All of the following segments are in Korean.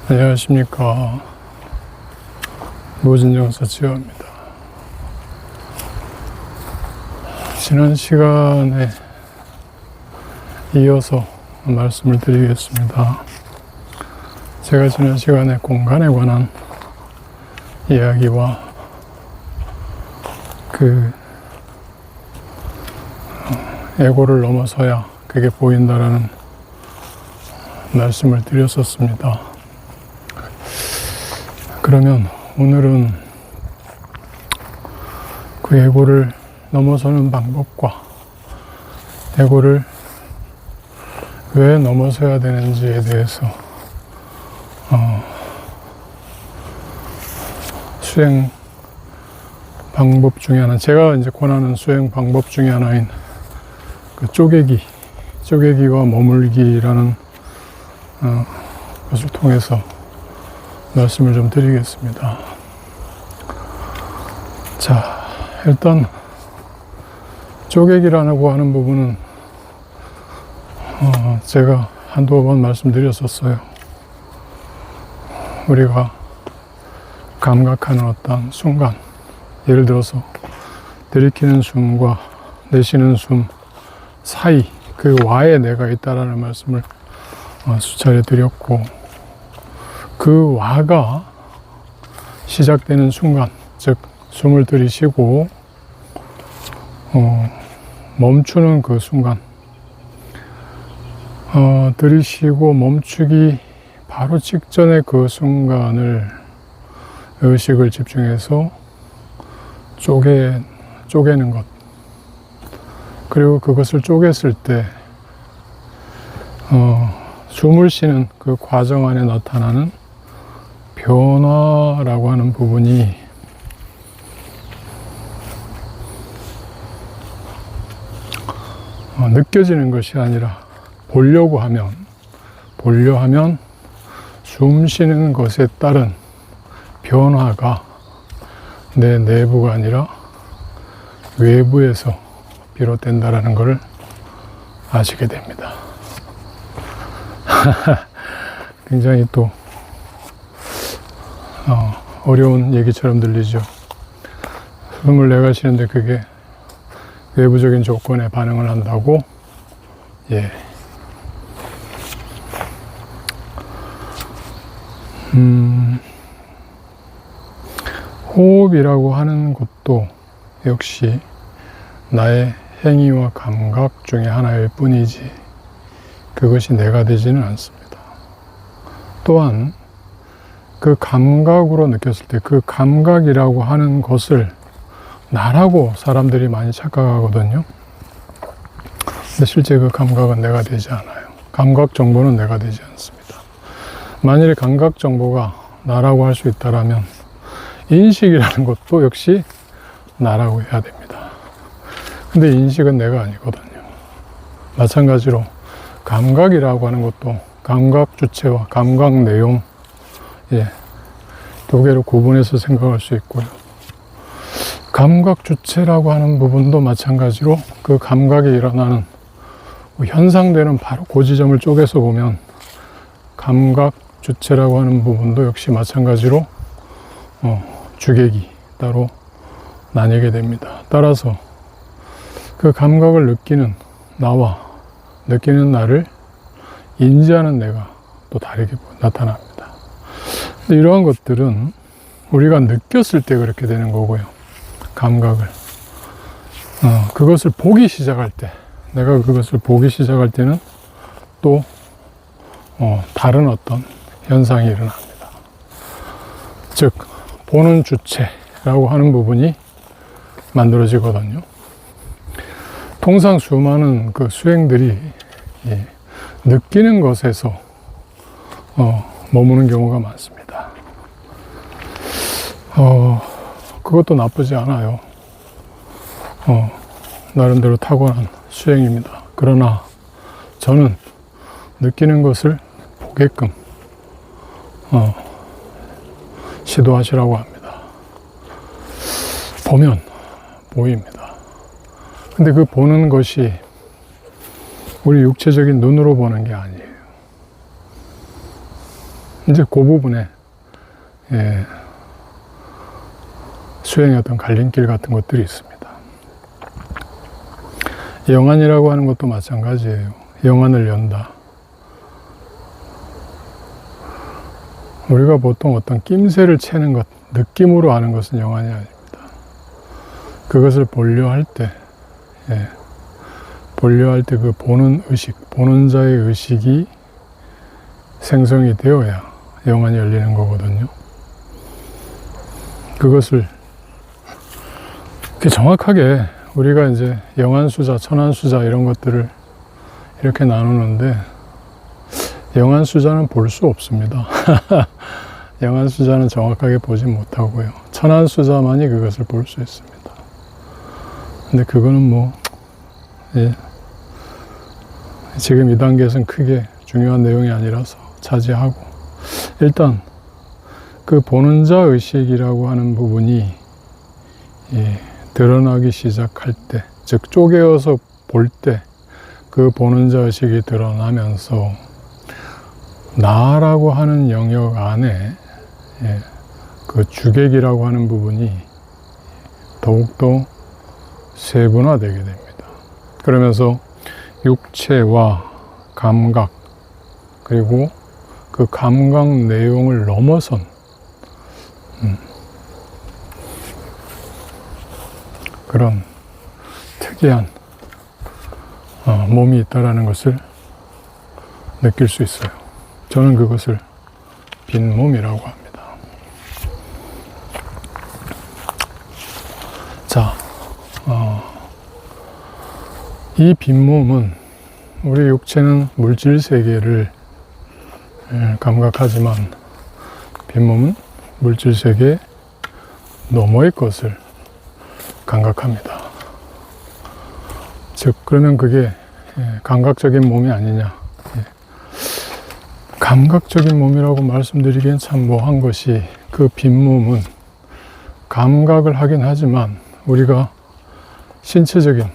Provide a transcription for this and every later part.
안녕하십니까. 무진정서 지어입니다. 지난 시간에 이어서 말씀을 드리겠습니다. 제가 지난 시간에 공간에 관한 이야기와 에고를 넘어서야 그게 보인다라는 말씀을 드렸었습니다. 그러면 오늘은 그 에고를 넘어서는 방법과 에고를 왜 넘어서야 되는지에 대해서 수행 방법 중에 하나, 제가 이제 권하는 수행 방법 중에 하나인 그 쪼개기와 머물기라는 것을 통해서 말씀을 좀 드리겠습니다. 자, 일단 쪼개기라고 하는 부분은 제가 한두 번 말씀드렸었어요. 우리가 감각하는 어떤 순간, 예를 들어서 들이키는 숨과 내쉬는 숨 사이, 그 와에 내가 있다라는 말씀을 수차례 드렸고, 그 와가 시작되는 순간, 즉 숨을 들이쉬고 멈추는 그 순간, 들이쉬고 멈추기 바로 직전의 그 순간을 의식을 집중해서 쪼개는 것, 그리고 그것을 쪼갰을 때 숨을 쉬는 그 과정 안에 나타나는 변화라고 하는 부분이 느껴지는 것이 아니라 보려 하면 숨 쉬는 것에 따른 변화가 내 내부가 아니라 외부에서 비롯된다라는 것을 아시게 됩니다. 굉장히 또 어려운 얘기처럼 들리죠. 숨을 내가 쉬는데 그게 외부적인 조건에 반응을 한다고? 예. 호흡이라고 하는 것도 역시 나의 행위와 감각 중에 하나일 뿐이지 그것이 내가 되지는 않습니다. 또한 그 감각으로 느꼈을 때 그 감각이라고 하는 것을 나라고 사람들이 많이 착각하거든요. 근데 실제 그 감각은 내가 되지 않아요. 감각 정보는 내가 되지 않습니다. 만일에 감각 정보가 나라고 할 수 있다라면 인식이라는 것도 역시 나라고 해야 됩니다. 근데 인식은 내가 아니거든요. 마찬가지로 감각이라고 하는 것도 감각 주체와 감각 내용, 두 개로 구분해서 생각할 수 있고요. 감각 주체라고 하는 부분도 마찬가지로 그 감각이 일어나는 현상되는 바로 그 지점을 쪼개서 보면 감각 주체라고 하는 부분도 역시 마찬가지로 주객이 따로 나뉘게 됩니다. 따라서 그 감각을 느끼는 나와 느끼는 나를 인지하는 내가 또 다르게 나타납니다. 근데 이러한 것들은 우리가 느꼈을 때 그렇게 되는 거고요. 감각을 그것을 보기 시작할 때, 내가 그것을 보기 시작할 때는 또 다른 어떤 현상이 일어납니다. 즉 보는 주체라고 하는 부분이 만들어지거든요. 통상 수많은 그 수행들이 느끼는 것에서 머무는 경우가 많습니다. 그것도 나쁘지 않아요. 나름대로 타고난 수행입니다. 그러나 저는 느끼는 것을 보게끔 시도하시라고 합니다. 보면 보입니다. 근데 그 보는 것이 우리 육체적인 눈으로 보는 게 아니에요. 이제 그 부분에 수행의 어떤 갈림길 같은 것들이 있습니다. 영안이라고 하는 것도 마찬가지예요. 영안을 연다. 우리가 보통 어떤 낌새를 채는 것, 느낌으로 아는 것은 영안이 아닙니다. 그것을 보려할 때, 보려할 때 그 보는 의식, 보는 자의 의식이 생성이 되어야 영안이 열리는 거거든요. 그것을 정확하게 우리가 이제 영안수자, 천안수자 이런 것들을 이렇게 나누는데, 영안수자는 볼 수 없습니다. 영안수자는 정확하게 보지 못하고요. 천안수자만이 그것을 볼 수 있습니다. 근데 그거는 지금 이 단계에서는 크게 중요한 내용이 아니라서 차지하고, 일단 그 보는 자 의식이라고 하는 부분이 드러나기 시작할 때, 즉 쪼개어서 볼 때 그 보는 자 의식이 드러나면서 나라고 하는 영역 안에 그 주객이라고 하는 부분이 더욱더 세분화되게 됩니다. 그러면서 육체와 감각, 그리고 그 감각 내용을 넘어선 그런 특이한 몸이 있다라는 것을 느낄 수 있어요. 저는 그것을 빈 몸이라고 합니다. 자, 이 빈 몸은, 우리 육체는 물질 세계를 감각하지만 빈 몸은 물질 세계 너머의 것을 감각합니다. 즉, 그러면 그게 감각적인 몸이 아니냐. 감각적인 몸이라고 말씀드리기엔 참 뭐한 것이, 그 빈 몸은 감각을 하긴 하지만 우리가 신체적인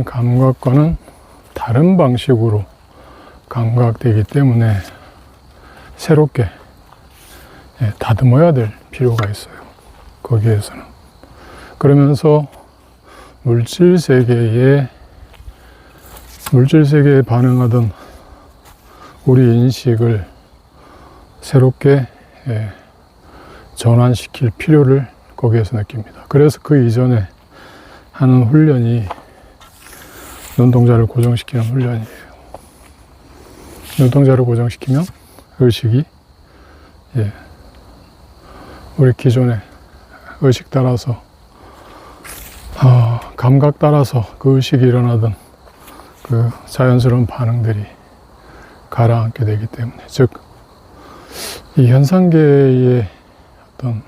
감각과는 다른 방식으로 감각되기 때문에 새롭게 다듬어야 될 필요가 있어요. 거기에서는. 그러면서 물질 세계에 반응하던 우리 인식을 새롭게 전환시킬 필요를 거기에서 느낍니다. 그래서 그 이전에 하는 훈련이 눈동자를 고정시키는 훈련이에요. 눈동자를 고정시키면 의식이 우리 기존의 의식 따라서 감각 따라서 그 의식이 일어나던 그 자연스러운 반응들이 가라앉게 되기 때문에, 즉 이 현상계의 어떤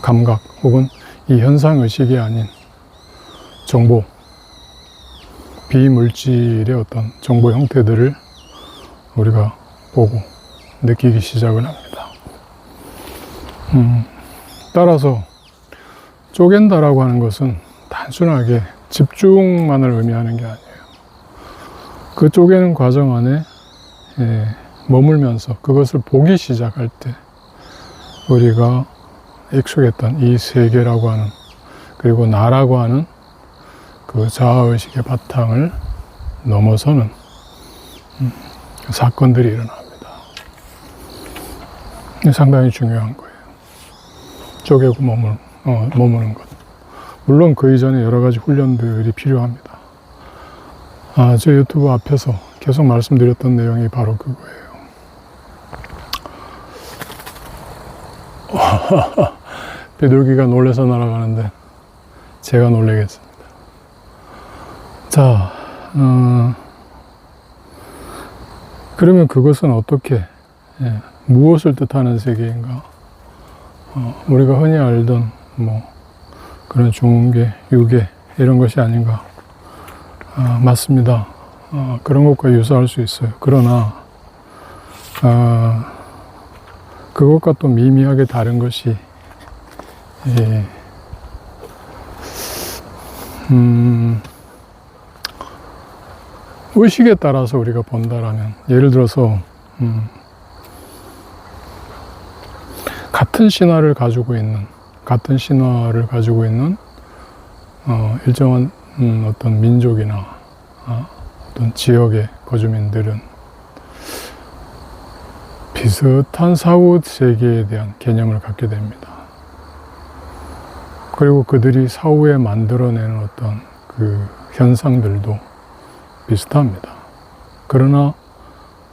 감각 혹은 이 현상의식이 아닌 정보, 비물질의 어떤 정보 형태들을 우리가 보고 느끼기 시작을 합니다. 따라서 쪼갠다라고 하는 것은 단순하게 집중만을 의미하는 게 아니에요. 그 쪼개는 과정 안에 머물면서 그것을 보기 시작할 때 우리가 익숙했던 이 세계라고 하는, 그리고 나라고 하는 그 자아의식의 바탕을 넘어서는 사건들이 일어납니다. 상당히 중요한 거예요. 쪼개고 머무는 것. 물론 그 이전에 여러 가지 훈련들이 필요합니다. 제 유튜브 앞에서 계속 말씀드렸던 내용이 바로 그거예요. 비둘기가 놀래서 날아가는데 제가 놀래겠습니다. 자, 그러면 그것은 어떻게, 무엇을 뜻하는 세계인가? 우리가 흔히 알던 그런 중계, 유계 이런 것이 아닌가? 맞습니다. 그런 것과 유사할 수 있어요. 그러나 그것과 또 미미하게 다른 것이 의식에 따라서 우리가 본다라면, 예를 들어서 같은 신화를 가지고 있는 일정한 어떤 민족이나 어떤 지역의 거주민들은 비슷한 사후 세계에 대한 개념을 갖게 됩니다. 그리고 그들이 사후에 만들어내는 어떤 그 현상들도 비슷합니다. 그러나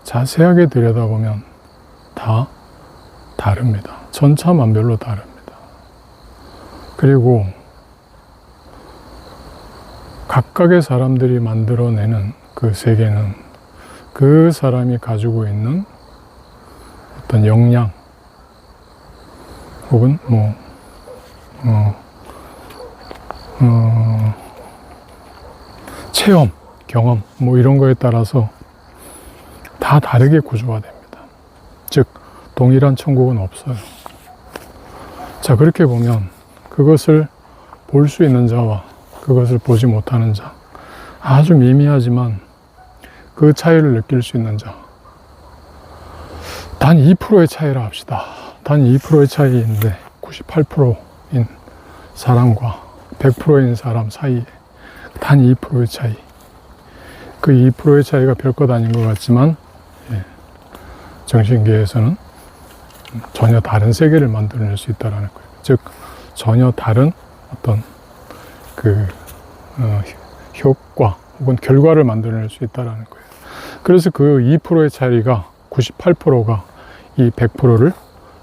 자세하게 들여다보면 다 다릅니다. 천차만별로 다릅니다. 그리고 각각의 사람들이 만들어내는 그 세계는 그 사람이 가지고 있는 어떤 역량 혹은 체험, 경험 이런 거에 따라서 다 다르게 구조가 됩니다. 즉 동일한 천국은 없어요. 자, 그렇게 보면 그것을 볼 수 있는 자와 그것을 보지 못하는 자, 아주 미미하지만 그 차이를 느낄 수 있는 자, 단 2%의 차이라 합시다. 단 2%의 차이인데 98%인 사람과 100%인 사람 사이에 단 2%의 차이, 그 2%의 차이가 별것 아닌 것 같지만 정신계에서는 전혀 다른 세계를 만들어낼 수 있다는 거예요. 즉 전혀 다른 어떤 그 효과 혹은 결과를 만들어낼 수 있다는 거예요. 그래서 그 2%의 차이가 98%가 이 100%를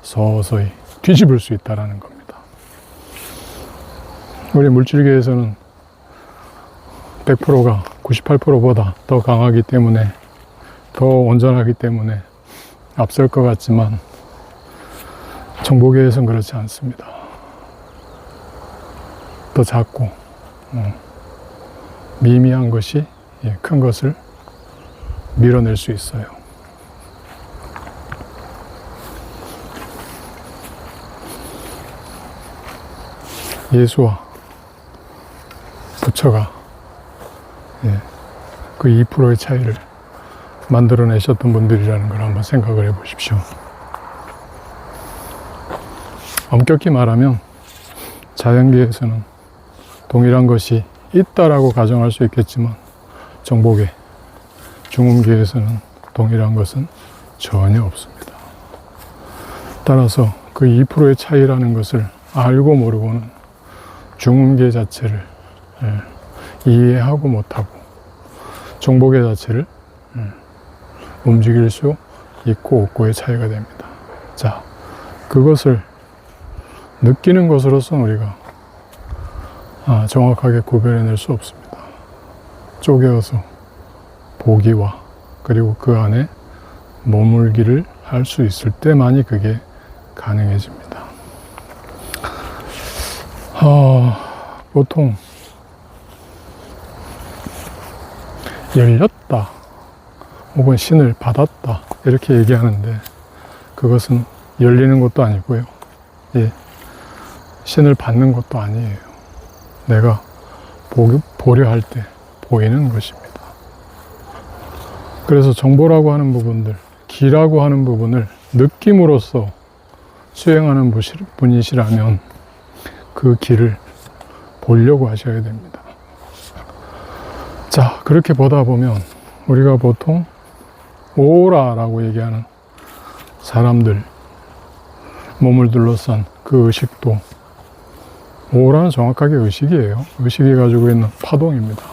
서서히 뒤집을 수 있다는 겁니다. 우리 물질계에서는 100%가 98%보다 더 강하기 때문에, 더 온전하기 때문에 앞설 것 같지만 정보계에서는 그렇지 않습니다. 더 작고 미미한 것이 큰 것을 밀어낼 수 있어요. 예수와 부처가 그 2%의 차이를 만들어내셨던 분들이라는 걸 한번 생각을 해 보십시오. 엄격히 말하면 자연계에서는 동일한 것이 있다라고 가정할 수 있겠지만 정보계, 중음계에서는 동일한 것은 전혀 없습니다. 따라서 그 2%의 차이라는 것을 알고 모르고는 중음계 자체를 이해하고 못하고 정보계 자체를 움직일 수 있고 없고의 차이가 됩니다. 자, 그것을 느끼는 것으로서는 우리가 정확하게 구별해낼 수 없습니다. 쪼개어서 보기와 그리고 그 안에 머물기를 할 수 있을 때만이 그게 가능해집니다. 보통 열렸다 혹은 신을 받았다 이렇게 얘기하는데 그것은 열리는 것도 아니고요. 신을 받는 것도 아니에요. 내가 보려 할 때 보이는 것입니다. 그래서 정보라고 하는 부분들, 기라고 하는 부분을 느낌으로써 수행하는 분이시라면 그 길을 보려고 하셔야 됩니다. 자, 그렇게 보다 보면 우리가 보통 오라라고 얘기하는 사람들, 몸을 둘러싼 그 의식도, 오라는 정확하게 의식이에요. 의식이 가지고 있는 파동입니다.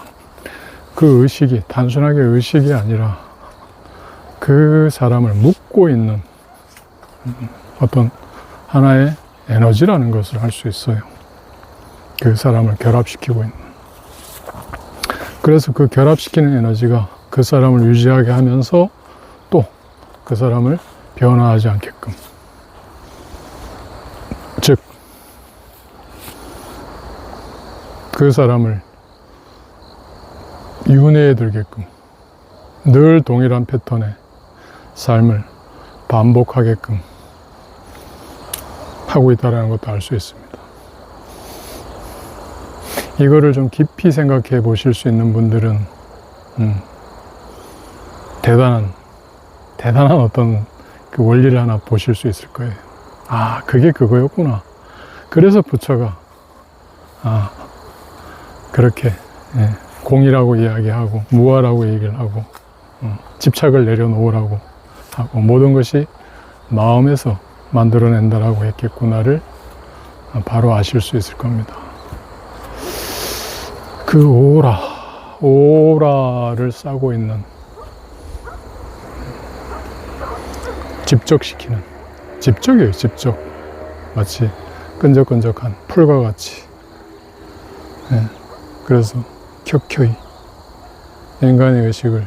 그 의식이 단순하게 의식이 아니라 그 사람을 묶고 있는 어떤 하나의 에너지라는 것을 알 수 있어요. 그 사람을 결합시키고 있는. 그래서 그 결합시키는 에너지가 그 사람을 유지하게 하면서 또 그 사람을 변화하지 않게끔, 즉 그 사람을 윤회에 들게끔 늘 동일한 패턴의 삶을 반복하게끔 하고 있다는 것도 알 수 있습니다. 이거를 좀 깊이 생각해 보실 수 있는 분들은 대단한 어떤 그 원리를 하나 보실 수 있을 거예요. 아, 그게 그거였구나. 그래서 부처가 그렇게 공이라고 이야기하고 무아라고 얘기를 하고 집착을 내려놓으라고 하고 모든 것이 마음에서 만들어낸다라고 했겠구나를 바로 아실 수 있을 겁니다. 그 오라를 싸고 있는, 집적이에요. 집적. 마치 끈적끈적한 풀과 같이. 그래서 켜켜이 인간의 의식을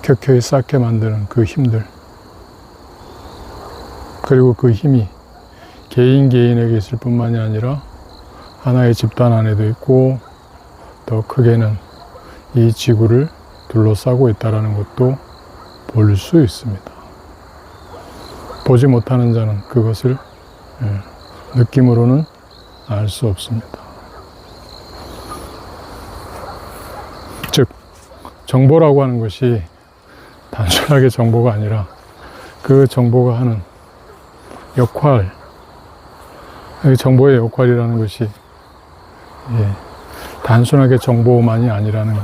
켜켜이 쌓게 만드는 그 힘들, 그리고 그 힘이 개인에게 있을 뿐만이 아니라 하나의 집단 안에도 있고, 더 크게는 이 지구를 둘러싸고 있다는 것도 볼 수 있습니다. 보지 못하는 자는 그것을 느낌으로는 알 수 없습니다. 즉, 정보라고 하는 것이 단순하게 정보가 아니라 그 정보가 하는 역할, 정보의 역할이라는 것이 단순하게 정보만이 아니라는 것.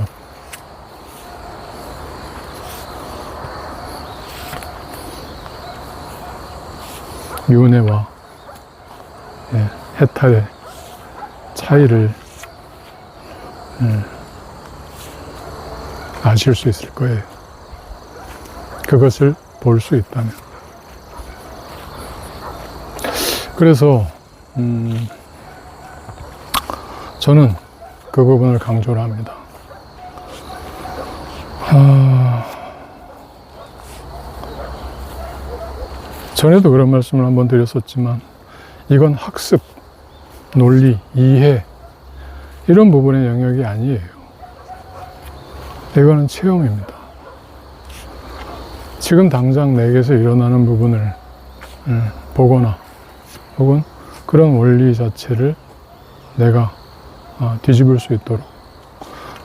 윤회와 해탈의 차이를 아실 수 있을 거예요. 그것을 볼 수 있다면. 그래서 저는 그 부분을 강조를 합니다. 전에도 그런 말씀을 한번 드렸었지만, 이건 학습, 논리, 이해 이런 부분의 영역이 아니에요. 이거는 체험입니다. 지금 당장 내게서 일어나는 부분을 보거나 혹은 그런 원리 자체를 내가 뒤집을 수 있도록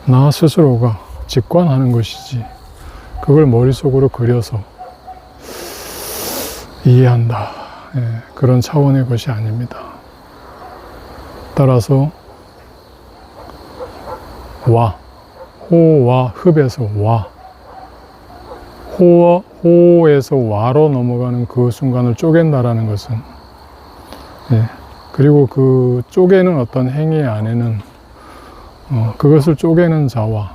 나 스스로가 직관하는 것이지, 그걸 머릿속으로 그려서 이해한다, 그런 차원의 것이 아닙니다. 따라서 호와 흡에서 호에서 와로 넘어가는 그 순간을 쪼갠다라는 것은, 그리고 그 쪼개는 어떤 행위 안에는 그것을 쪼개는 자와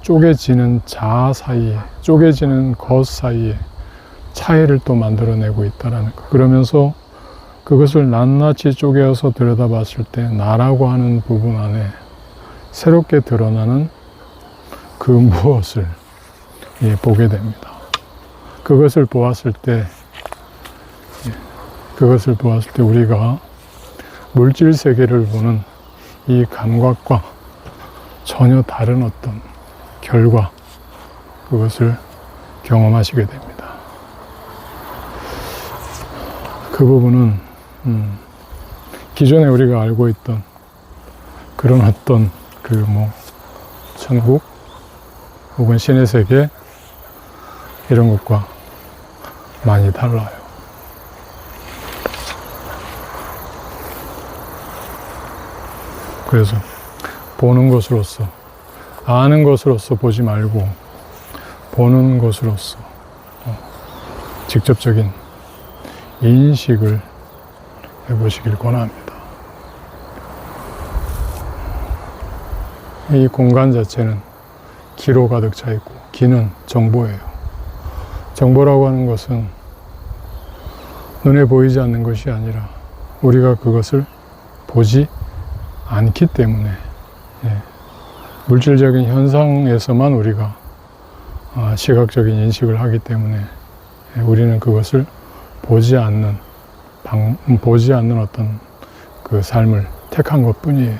쪼개지는 자 사이에, 쪼개지는 것 사이에 차이를 또 만들어내고 있다라는 것. 그러면서 그것을 낱낱이 쪼개어서 들여다봤을 때 나라고 하는 부분 안에 새롭게 드러나는 그 무엇을 보게 됩니다. 그것을 보았을 때 우리가 물질 세계를 보는 이 감각과 전혀 다른 어떤 결과, 그것을 경험하시게 됩니다. 그 부분은 기존에 우리가 알고 있던 그런 어떤 천국 혹은 신의 세계 이런 것과 많이 달라요. 그래서 보는 것으로서, 아는 것으로서 보지 말고 보는 것으로서 직접적인 인식을 해보시길 권합니다. 이 공간 자체는 기로 가득 차 있고, 기는 정보예요. 정보라고 하는 것은 눈에 보이지 않는 것이 아니라 우리가 그것을 보지 않기 때문에, 물질적인 현상에서만 우리가 시각적인 인식을 하기 때문에 우리는 그것을 보지 않는 어떤 그 삶을 택한 것 뿐이에요.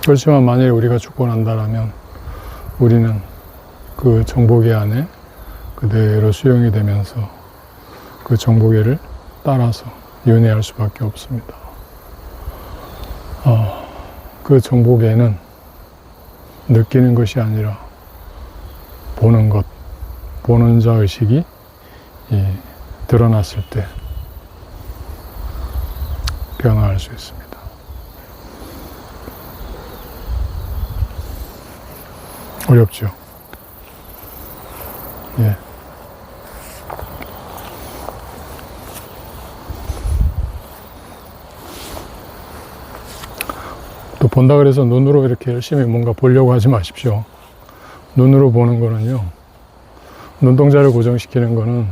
그렇지만 만약에 우리가 죽고 난다라면 우리는 그 정보계 안에 그대로 수용이 되면서 그 정보계를 따라서 윤회할 수밖에 없습니다. 그 정보계는 느끼는 것이 아니라 보는 것, 보는 자 의식이 드러났을 때 변화할 수 있습니다. 어렵죠? 예. 또 본다 그래서 눈으로 이렇게 열심히 뭔가 보려고 하지 마십시오. 눈으로 보는 거는요, 눈동자를 고정시키는 거는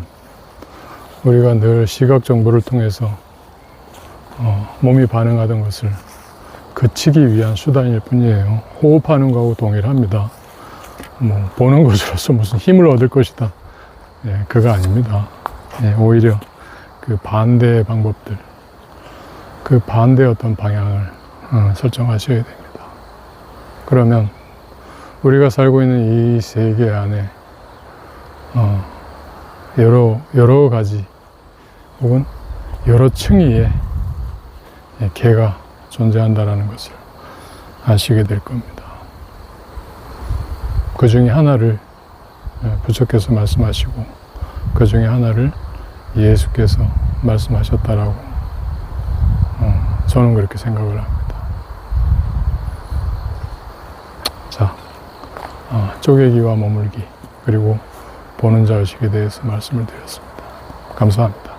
우리가 늘 시각 정보를 통해서 몸이 반응하던 것을 그치기 위한 수단일 뿐이에요. 호흡하는 거하고 동일합니다. 뭐 보는 것으로서 무슨 힘을 얻을 것이다, 예, 그거 아닙니다. 예, 오히려 그 반대의 방법들, 그 반대의 어떤 방향을 설정하셔야 됩니다. 그러면 우리가 살고 있는 이 세계 안에 여러 가지 혹은 여러 층위의 개가 존재한다라는 것을 아시게 될 겁니다. 그 중에 하나를 부처께서 말씀하시고 그 중에 하나를 예수께서 말씀하셨다라고 저는 그렇게 생각을 합니다. 자, 쪼개기와 머물기 그리고 보는 자의식에 대해서 말씀을 드렸습니다. 감사합니다.